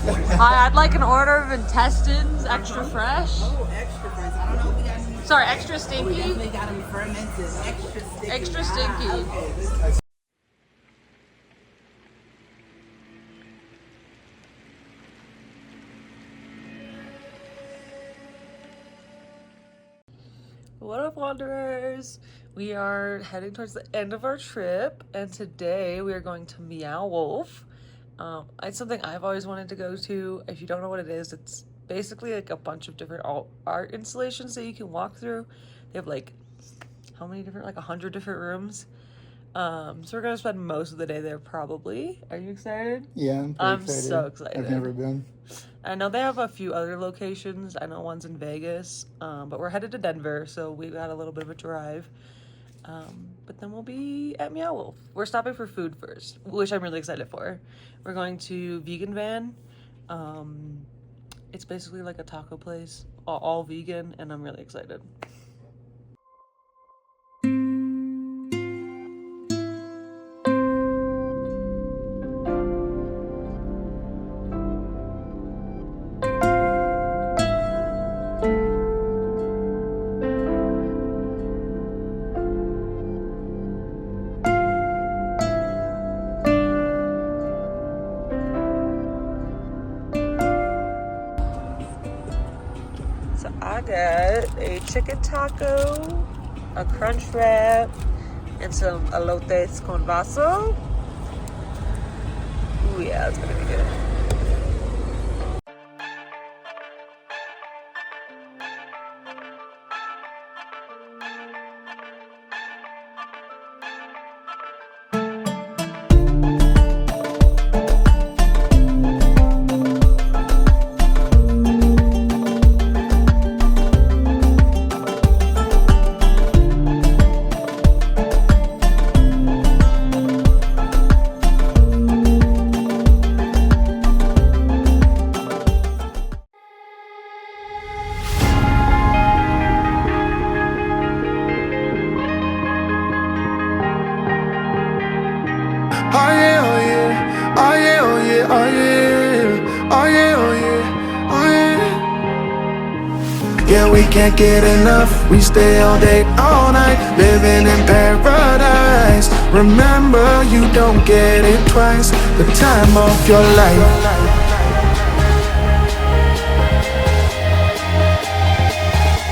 Hi, I'd like an order of intestines, extra fresh. Oh, extra fresh. I don't know if we got any. Sorry, extra We stinky. definitely got them fermented. Extra sticky. Extra stinky. Okay. What up, wanderers? We are heading towards the end of our trip, and today we are going to MEOW WOLF. It's something I've always wanted to go to. If you don't know what it is, it's basically like a bunch of different art installations that you can walk through. They have like, how many different, like 100 different rooms. So we're gonna spend most of the day there probably. Are you excited? Yeah, I'm excited. so excited. I've never been. I know they have a few other locations. I know one's in Vegas, but we're headed to Denver, so we got a little bit of a drive. But then we'll be at MEOW WOLF. We're stopping for food first, which I'm really excited for. We're going to Vegan Van. It's basically like a taco place, all vegan, and I'm really excited. So I got a chicken taco, a crunch wrap, and some elotes con vaso. Ooh yeah, it's gonna be good. Oh yeah, oh yeah, oh yeah, oh yeah, oh yeah, oh yeah, oh yeah, oh yeah. Yeah, we can't get enough. We stay all day, all night, living in paradise. Remember, you don't get it twice. The time of your life.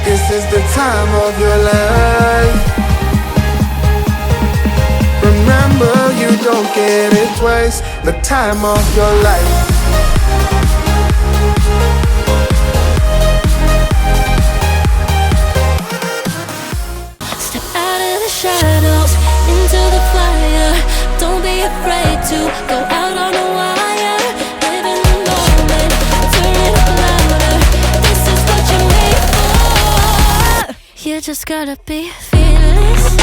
This is the time of your life. Remember, you don't get it twice. The time of your life. Step out of the shadows, into the fire. Don't be afraid to go out on a wire. Live in the moment, turn it up louder. This is what you're made for. You just gotta be fearless.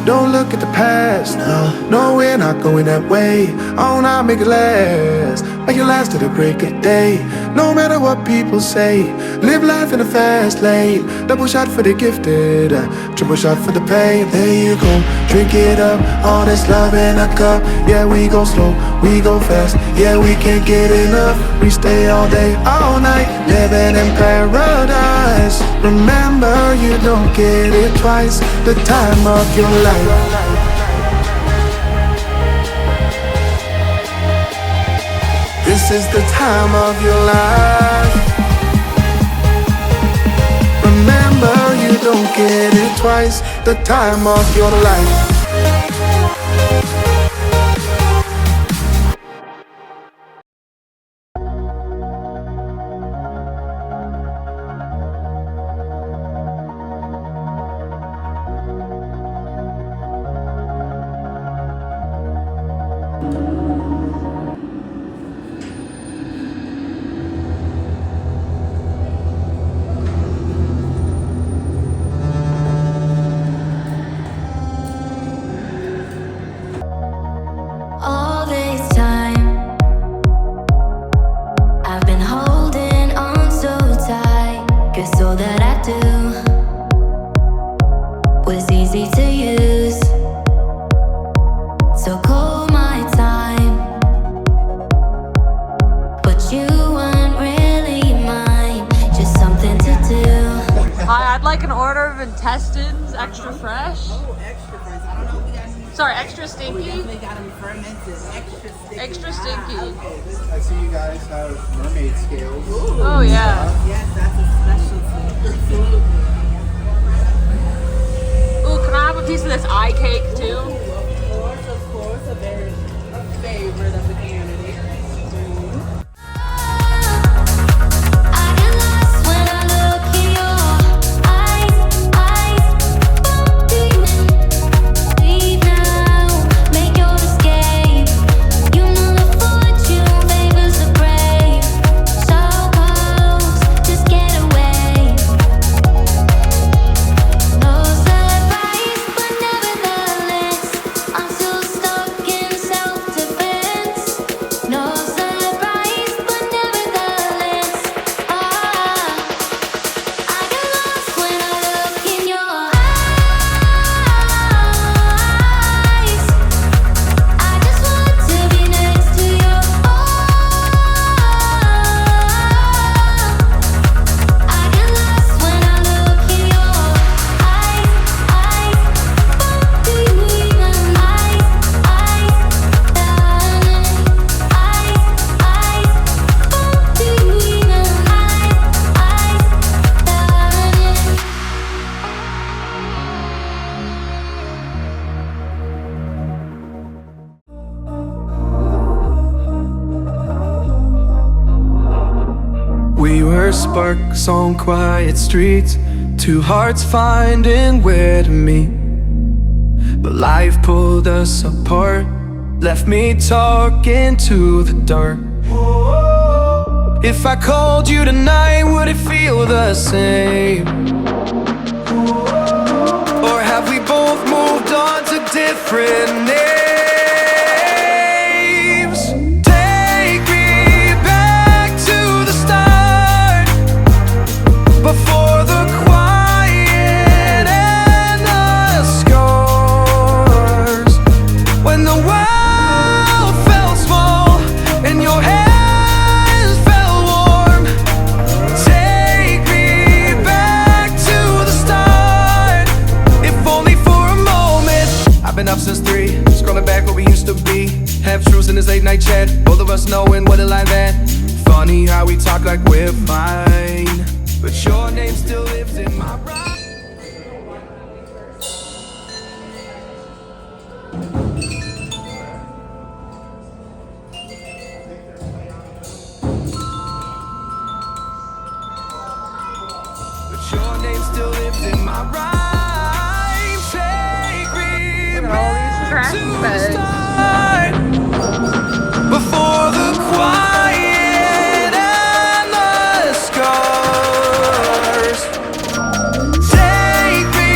Don't look at the past, no, we're not going that way. Oh, now make it last, make it last to the break of day. No matter what people say, live life in a fast lane. Double shot for the gifted, triple shot for the pain. There you go, drink it up, all this love in a cup. Yeah, we go slow, we go fast. Yeah, we can't get enough. We stay all day, all night, living in paradise. Remember, you don't get it twice. The time of your life. This is the time of your life. Remember, you don't get it twice. The time of your life. Guess all that I do was easy to use. So call my time, but you weren't really mine. Just something to do. Hi, I'd like an order of intestines, extra fresh. Oh, extra fries. I don't know if we got any. Sorry, extra We stinky. definitely got them fermented. Extra sticky. Extra stinky. Okay. I see you guys have mermaid scales. Oh yeah. Yes, that's a specialty. Absolutely. Ooh, can I have a piece of this eye cake too? Of course, a very favorite of the community. I get lost when I look in your eyes. Leave now, make your escape. You know the fortune favors the brave. So close, just get away. No surprise, but nevertheless, I'm still stuck in self-defense. No surprise, but nevertheless, I get lost when I look in your eyes. I just want to be next to you. I get lost when I look in your eyes. Do you even do you even We were sparks on quiet streets, two hearts finding where to meet. But life pulled us apart, left me talking to the dark. If I called you tonight, would it feel the same? Or have we both moved on to different names? Take me back to the start, before the quiet and the scars. When the world felt small and your hands felt warm. Take me back to the start, if only for a moment. I've been up since 3, scrolling back what we used to be. Half truths in this late night chat, both of us knowing what a lie that. Funny how we talk like we're fine, but your name still lives in my mind. But your name still lives in my rhyme. Take me Look at all these back trash to the bags. start, before the quiet and the scars. Take me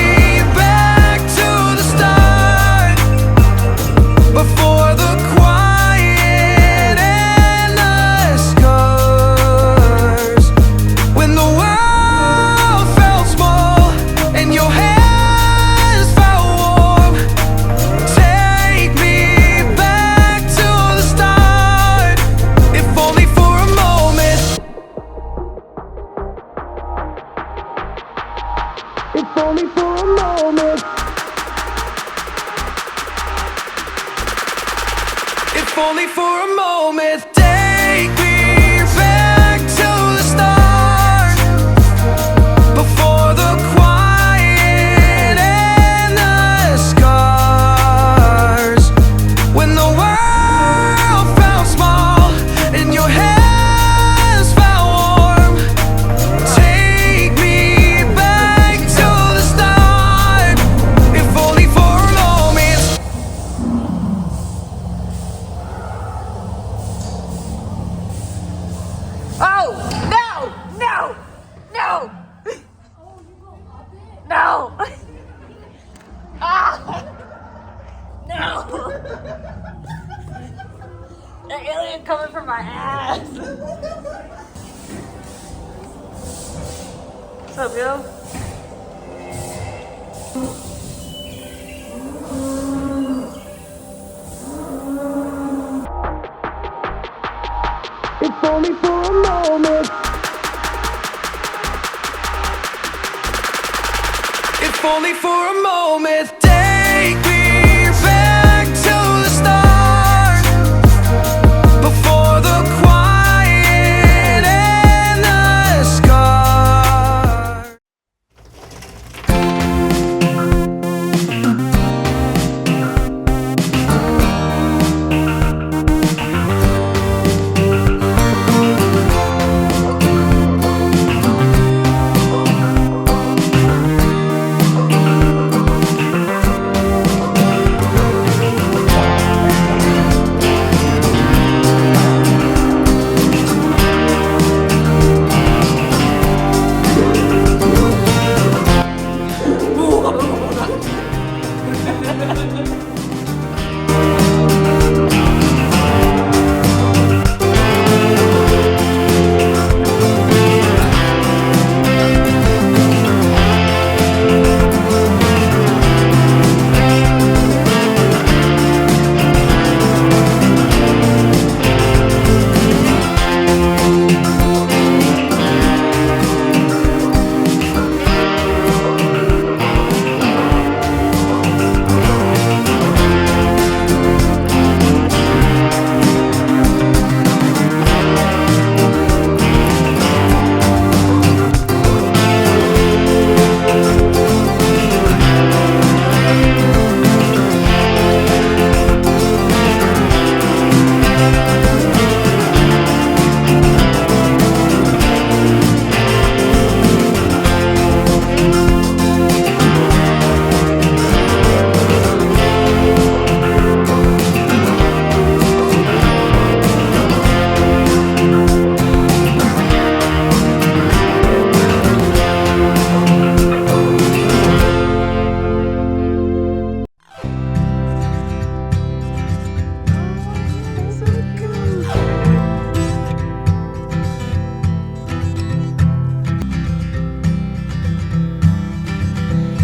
back to the start, before the quiet and the scars. When the world felt small and your hands felt warm. Take me back to the start, if only for a moment. If only for a moment. If only for a moment. Take me back to the start, before the quiet and the scars. When the world felt small and your hands felt warm. Take me back to the start, if only for a moment. What's up, yo? It's only for a moment. If only for a moment. Take me back to the start, before the quiet and the scar.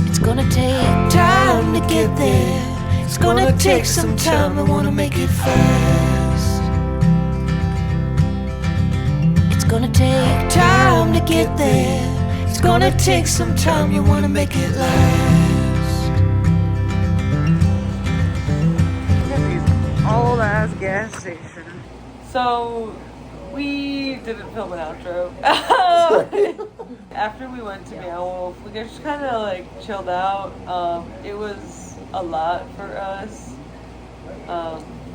It's gonna take time to get there. It's gonna take some time. I wanna make it fast. It's gonna take time to get there. It's gonna take some time. You wanna make it last. Old ass gas station. So we didn't film an outro. After we went to MEOW WOLF, we just kind of like chilled out. It was a lot for us,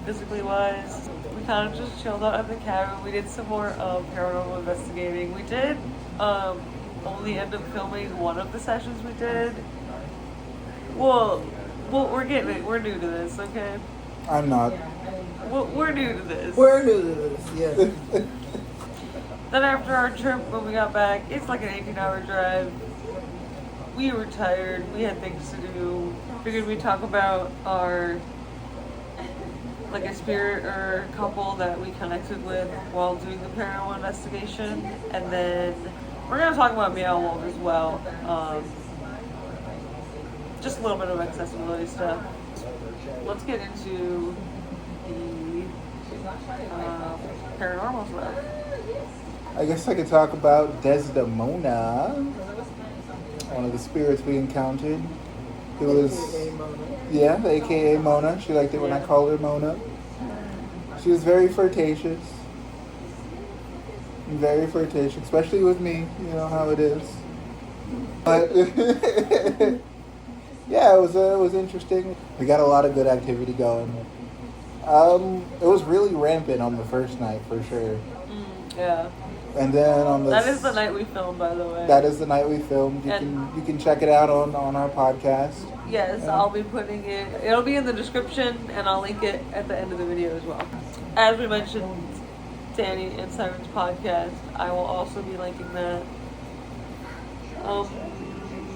physically wise. We kind of just chilled out at the cabin. We did some more paranormal investigating. We did only end up filming one of the sessions we did. Well, we're getting it. We're new to this, okay? I'm not. We're new to this. We're new to this, yes. Then after our trip, when we got back, it's like an 18-hour drive. We were tired. We had things to do. Figured we'd talk about our, like a spirit or couple that we connected with while doing the paranormal investigation. And then we're going to talk about MEOW WOLF as well. Just a little bit of accessibility stuff. Let's get into the paranormal stuff. I guess I could talk about Desdemona, one of the spirits we encountered. It was, yeah, AKA Mona. She liked it when I called her Mona. She was very flirtatious. Very flirtatious, especially with me. You know how it is. But yeah, it was interesting. We got a lot of good activity going. It was really rampant on the first night for sure. Yeah. And then on the That is the night we filmed, by the way. That is the night we filmed. You can check it out on our podcast. Yes, Yeah. I'll be putting it. It'll be in the description, and I'll link it at the end of the video as well. As we mentioned, Danny and Siren's podcast, I will also be linking that.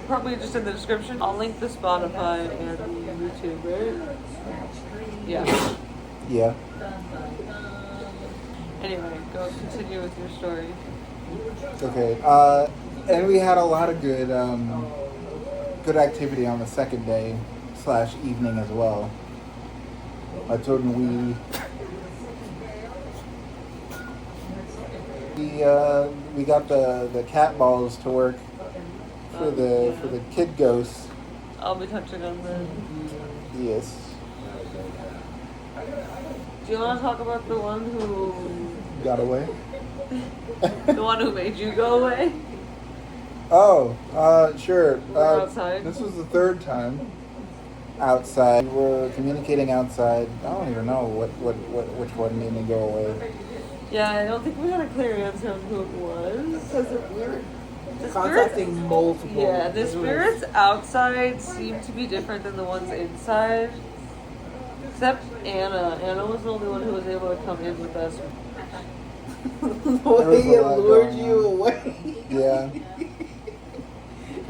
Probably just in the description. I'll link the Spotify and the YouTube, right? Yeah. Yeah. Anyway, go continue with your story. Okay. And we had a lot of good activity on the second day / evening as well. I told him we got the cat balls to work for the kid ghosts. I'll be touching on them. Yes. Do you want to talk about the one who... Got away? The one who made you go away? Oh, sure. We're outside. This was the third time outside. We're communicating outside. I don't even know which one made me go away. Yeah, I don't think we had a clear answer on who it was. Because we're The contacting spirits, multiple. yeah, the spirits outside seem to be different than the ones inside. Except Anna. Anna was the only one who was able to come in with us. The way it lured you away. Yeah.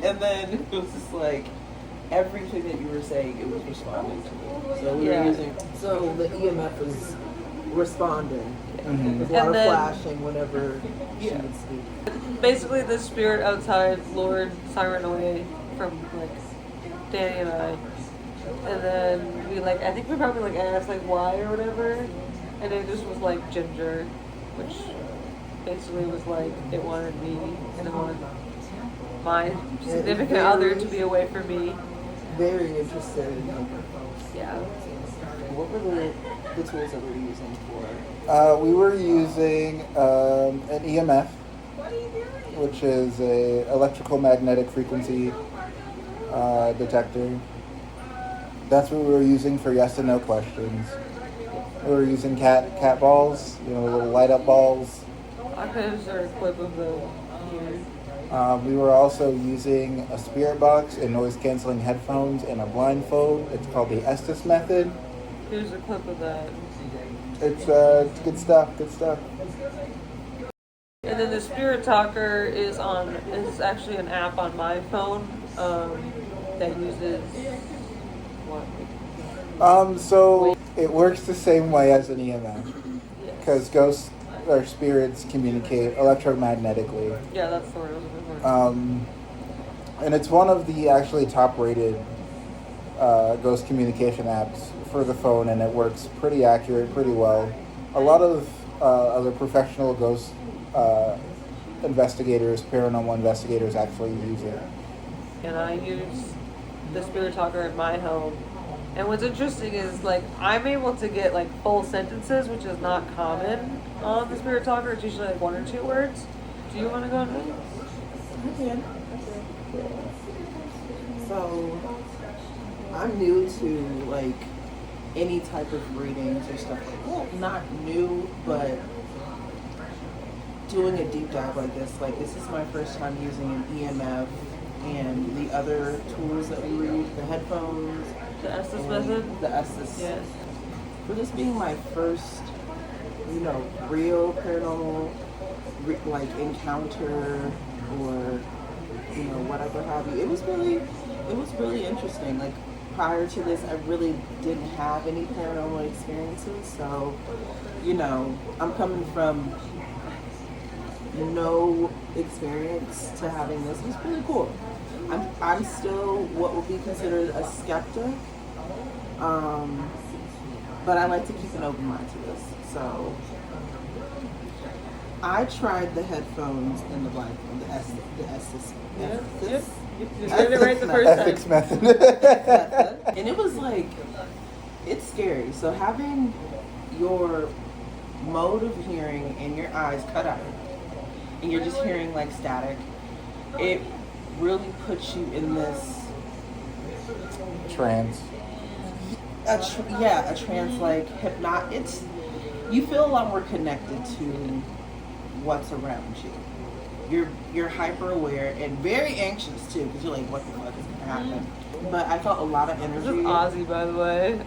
And then it was just like everything that you were saying, it was responding to me. So we were using. So the EMF was responding. Mm-hmm. With water And then- flashing whenever she would speak. Basically, the spirit outside lured Siren away from like Danny and I. And then we I think we probably asked why or whatever, and it just was Ginger, which basically was it wanted me and it wanted my significant other to be away from me. Very interested in her. Yeah. What were the tools that we were using for? We were using an EMF, which is a electrical magnetic frequency detector. That's what we were using for yes and no questions. We were using cat balls, little light up balls. I could have started a clip of the here. We were also using a spirit box and noise canceling headphones and a blindfold. It's called the Estes method. Here's a clip of that. It's good stuff. Good stuff. And then the Spirit Talker is actually an app on my phone that uses what? So it works the same way as an EMF because ghosts or spirits communicate electromagnetically. Yeah, that's the word I was looking for. And it's one of the actually top-rated ghost communication apps for the phone, and it works pretty accurate, pretty well. A lot of other professional ghost investigators, paranormal investigators actually use it. And I use the Spirit Talker at my home. And what's interesting is I'm able to get full sentences, which is not common on the Spirit Talker. It's usually one or two words. Do you want to go next? I can. So I'm new to any type of readings or stuff not new, but doing a deep dive like this is my first time using an EMF and the other tools that we were using, the headphones, The Estes method? the Estes. Yes. For this being my first, real paranormal encounter or whatever have you, it was really interesting. Prior to this, I really didn't have any paranormal experiences, so I'm coming from no experience to having this. It was really cool. I'm still what would be considered a skeptic, but I like to keep an open mind to this. So I tried the headphones and the blindfold, the Estes. Yep. You did it right the first Ethics time. method. And it was it's scary. So having your mode of hearing and your eyes cut out, and you're just hearing static, it really puts you in this Trance. a trance, hypnotic. You feel a lot more connected to what's around you. You're hyper aware and very anxious too, because you're what the fuck is gonna happen? But I felt a lot of energy. This is Ozzy, by the way.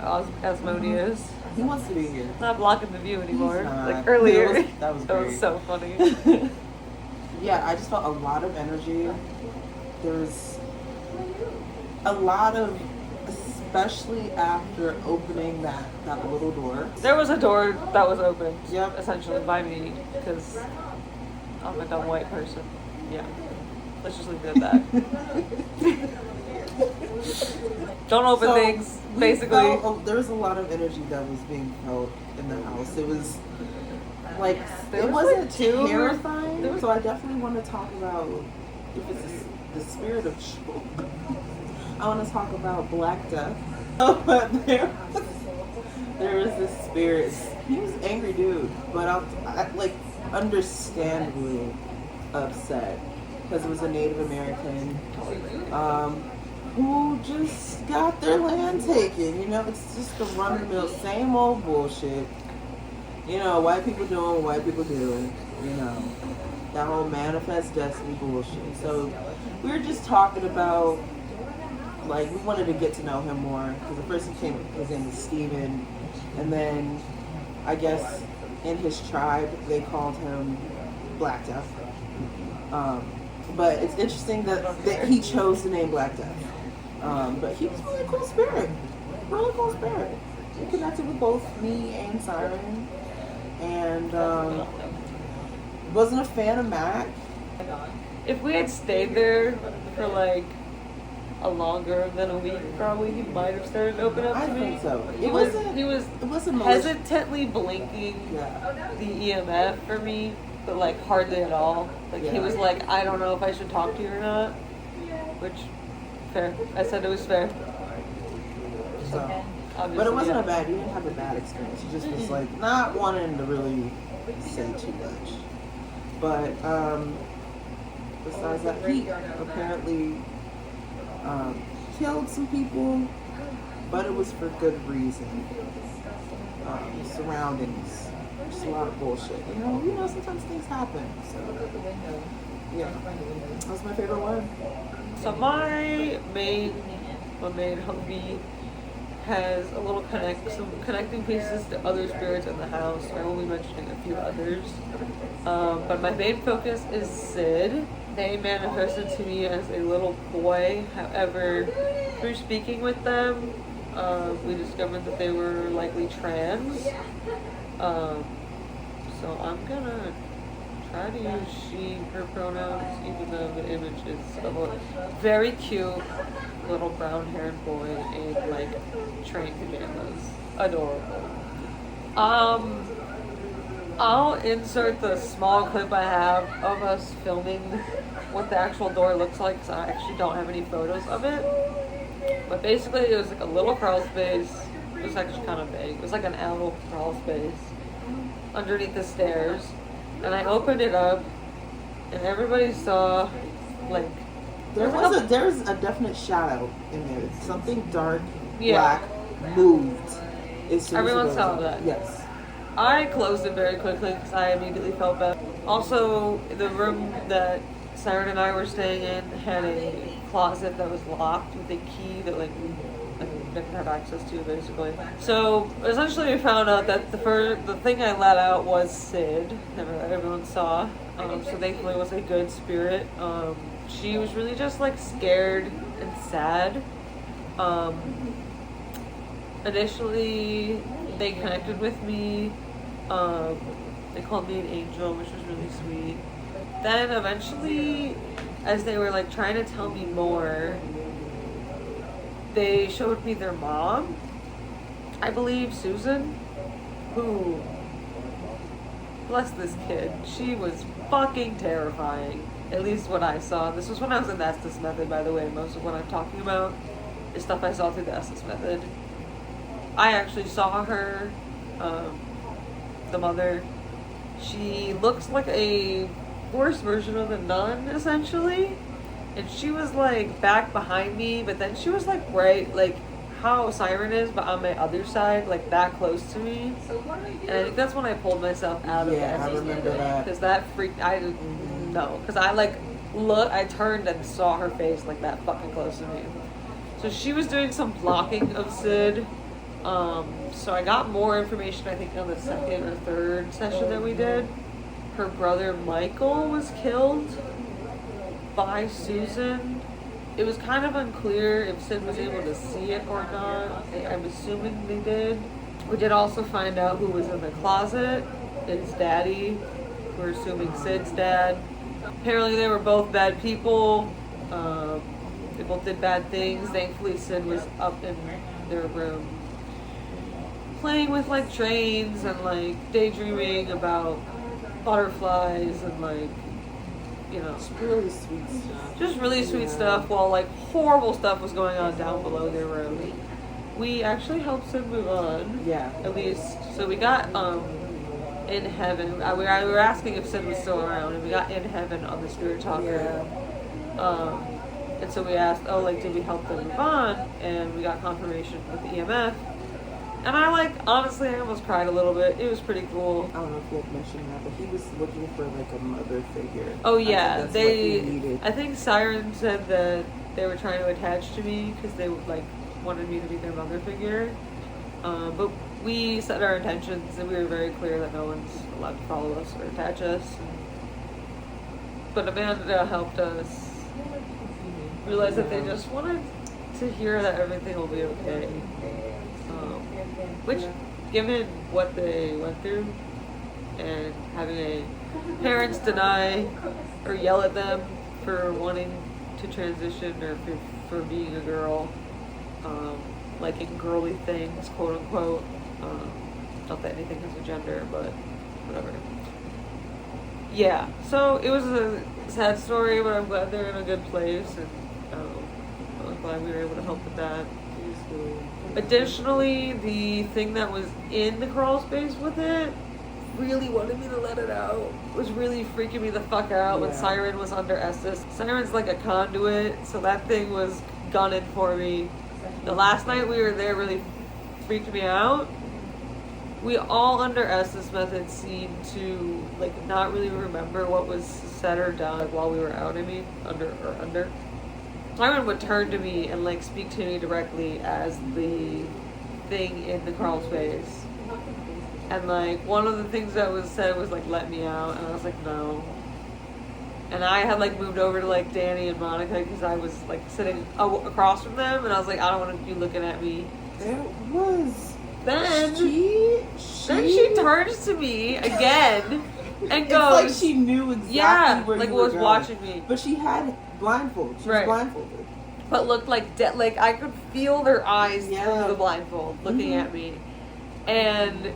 Asmodeus. He wants to be here. Not blocking the view anymore. He's not. Earlier. That was That great. was so funny. Yeah, I just felt a lot of energy. There's a lot of, especially after opening that little door. There was a door that was opened, Yep. essentially by me, because I'm a dumb white person. Yeah. Let's just leave it at that. Don't open So, things, we basically. there was a lot of energy that was being felt in the house. It was like There it was, wasn't like, two- terrifying. there was- So I definitely want to talk about if it's the spirit of children. I want to talk about Black Death. But there was this spirit. He was an angry dude, but I like understandably upset because it was a Native American who just got their land taken. You know, it's just the run of the mill, same old bullshit. You know, white people doing what white people do. You know, that whole manifest destiny bullshit. So we were just talking about, like, we wanted to get to know him more because the person came, his name is Steven, and then I guess in his tribe they called him Black Death. But it's interesting that he chose the name Black Death. But he was a really cool spirit. Really cool spirit. He connected with both me and Siren. And wasn't a fan of Mac. If we had stayed there for like a longer than a week, probably he might have started to open up I to me. think so. He was malicious. hesitantly blinking Yeah. the EMF for me, but like hardly at all. Like he Yeah. was like, I don't know if I should talk to you or not. Which, fair. I said it was fair. So, Obviously, but it wasn't yeah. a bad. You didn't have a bad experience. You just was like not wanting to really say too much. But besides that, he apparently killed some people, but it was for good reason. Surroundings, just a lot of bullshit. You know, sometimes things happen. So yeah, that's my favorite one. So my main hubby has a little some connecting pieces to other spirits in the house. I will be mentioning a few others. But my main focus is Sid. They manifested to me as a little boy. However, through speaking with them, we discovered that they were likely trans. So I'm gonna try to use she, her pronouns, even though the image is of a very cute little brown haired boy in like train pajamas. Adorable. I'll insert the small clip I have of us filming what the actual door looks like because I actually don't have any photos of it. But basically it was like a little crawl space. It was actually kind of big. It was like an owl crawl space underneath the stairs. And I opened it up and everybody saw like There's a definite shadow in there. Something dark, black, moved. As soon Everyone as it saw goes up. that. Yes. I closed it very quickly because I immediately felt bad. Also, the room that Siren and I were staying in had a closet that was locked with a key that like we didn't have access to, basically. So essentially, we found out that the thing I let out was Sid. Everyone saw. So thankfully, it was a good spirit. She was really just like scared and sad. Initially, they connected with me. They called me an angel, which was really sweet. Then eventually, as they were like trying to tell me more, they showed me their mom, I believe Susan, who, bless this kid, she was fucking terrifying. At least what I saw. This was when I was in the Estes method, by the way. Most of what I'm talking about is stuff I saw through the Estes method. I actually saw her, the mother. She looks like a worse version of the nun, essentially. And she was like back behind me, but then she was like right, like how Siren is, but on my other side, like that close to me. And I think that's when I pulled myself out of Yeah, it. I remember that. Because that freaked, I didn't know. Because I turned and saw her face like that fucking close to me. So she was doing some blocking of Sid. So I got more information, I think, on the second or third session that we did. Her brother Michael was killed by Susan. It was kind of unclear if Sid was able to see it or not. I'm assuming they did. We did also find out who was in the closet. It's Daddy. We're assuming Sid's dad. Apparently they were both bad people. They both did bad things. Thankfully Sid was up in their room playing with like trains and like daydreaming about butterflies and like, you know, Really sweet stuff. just really sweet stuff, while like horrible stuff was going on down below their room. We actually helped Sid move on. Yeah. At least, so we got in heaven. We were asking if Sid was still around, and we got in heaven on the spirit talker. And so we asked, oh, like, did we help them move on? And we got confirmation with the EMF. And I, like, honestly, I almost cried a little bit. It was pretty cool. I don't know if you had mentioned that, but he was looking for like a mother figure. Oh, I yeah. think that's what he needed. I think Siren said that they were trying to attach to me because they, like, wanted me to be their mother figure. But we set our intentions, and we were very clear that no one's allowed to follow us or attach us. But Amanda helped us realize that they just wanted to hear that everything will be okay. Which, given what they went through, and having parents deny or yell at them for wanting to transition or for being a girl, liking girly things, quote unquote. Not that anything has a gender, but whatever. Yeah, so it was a sad story, but I'm glad they're in a good place, and I'm glad we were able to help with that. Additionally, the thing that was in the crawl space with it really wanted me to let it out. It was really freaking me the fuck out when Siren was under Estes. Siren's like a conduit, so that thing was gunning for me. The last night we were there really freaked me out. We all under Estes method seemed to like not really remember what was said or done while we were out. I mean, under. Siren would turn to me and like speak to me directly as the thing in the crawl space. And like one of the things that was said was like, let me out, and I was like, no. And I had like moved over to like Danny and Monica because I was like sitting across from them, and I was like, I don't want you looking at me. It was. Then she turns to me again and goes, it's like she knew exactly where like you were was going. watching me. But she had blindfold. She was blindfolded. But looked like like I could feel their eyes through the blindfold looking at me. And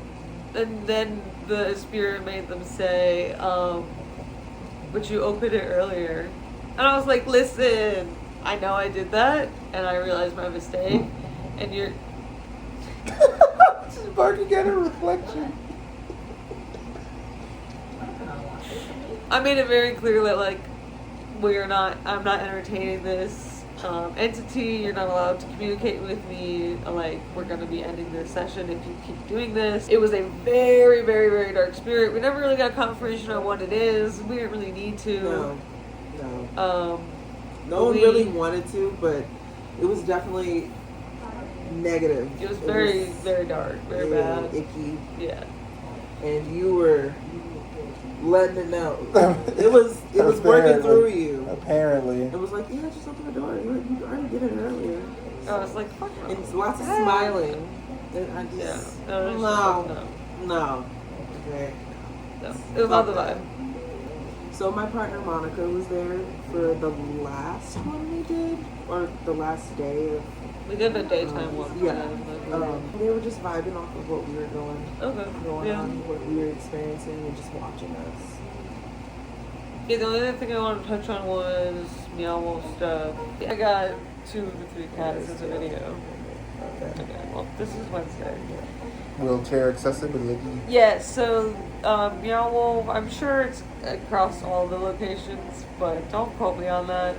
then the spirit made them say, but you opened it earlier. And I was like, listen, I know I did that, and I realized my mistake, and you're... She's barking at her reflection. I made it very clear that, like, I'm not entertaining this entity. You're not allowed to communicate with me. Like, we're going to be ending this session if you keep doing this. It was a very, very, very dark spirit. We never really got confirmation on what it is. We didn't really need to. No. No one really wanted to, but it was definitely negative. It was very, very dark, very bad. Icky. Yeah. And you were letting it know. It was working through you. Apparently. It was like, yeah, just open the door. You already did it earlier. I was like, fuck no. And lots of smiling. And I just, no. Okay. No. It was not the vibe. So my partner Monica was there for the last one we did, or the last day of. We did a daytime one. Yeah. They were just vibing off of what we were going on, what we were experiencing, and just watching us. Yeah, the only other thing I wanted to touch on was MEOW WOLF stuff. I got 2 to 3 cats as a video. Okay, well, this is Wednesday. Wheelchair accessibility. Yeah, so MEOW WOLF, I'm sure it's across all the locations, but don't quote me on that.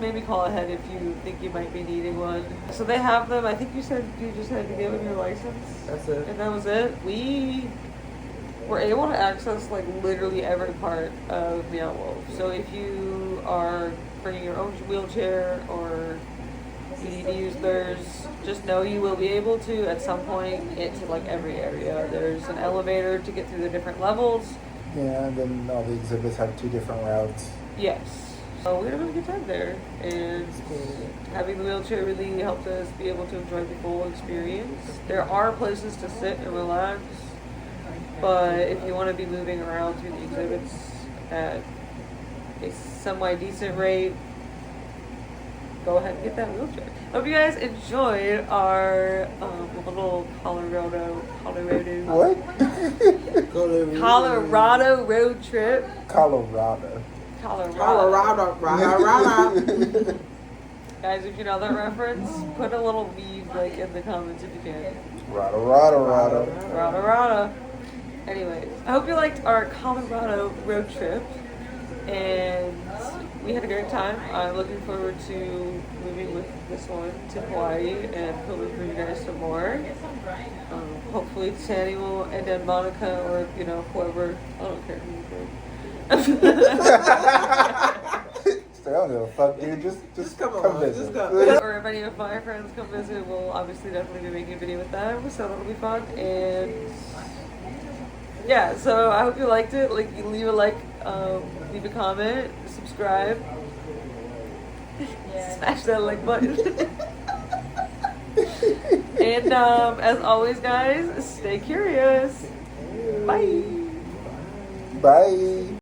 Maybe call ahead if you think you might be needing one. So they have them. I think you said you just had to give them your license. That's it. And that was it. We were able to access like literally every part of MEOW WOLF. So if you are bringing your own wheelchair or you need to use theirs, just know you will be able to at some point get to like every area. There's an elevator to get through the different levels. Yeah, and then all the exhibits have 2 different routes. Yes. So we had a really good time there, and having the wheelchair really helped us be able to enjoy the full experience. There are places to sit and relax, but if you want to be moving around through the exhibits at a semi-decent rate, go ahead and get that wheelchair. Hope you guys enjoyed our little Colorado What? Colorado road trip. Colorado. Colorado. Guys, if you know that reference, put a little meme like in the comments if you can. Rada. Anyways, I hope you liked our Colorado road trip, and we had a great time. I'm looking forward to moving with this one to Hawaii and filming for you guys some more. Hopefully Tanny will, and then Monica, or whoever. I don't care who you bring. I don't give a fuck, dude. Just come visit. Just come. Or if any of my friends come visit, we'll obviously definitely be making a video with them, so that'll be fun. And yeah, so I hope you liked it. Like, you leave a like, leave a comment, subscribe, smash that like button. And as always, guys, stay curious. Bye. Bye.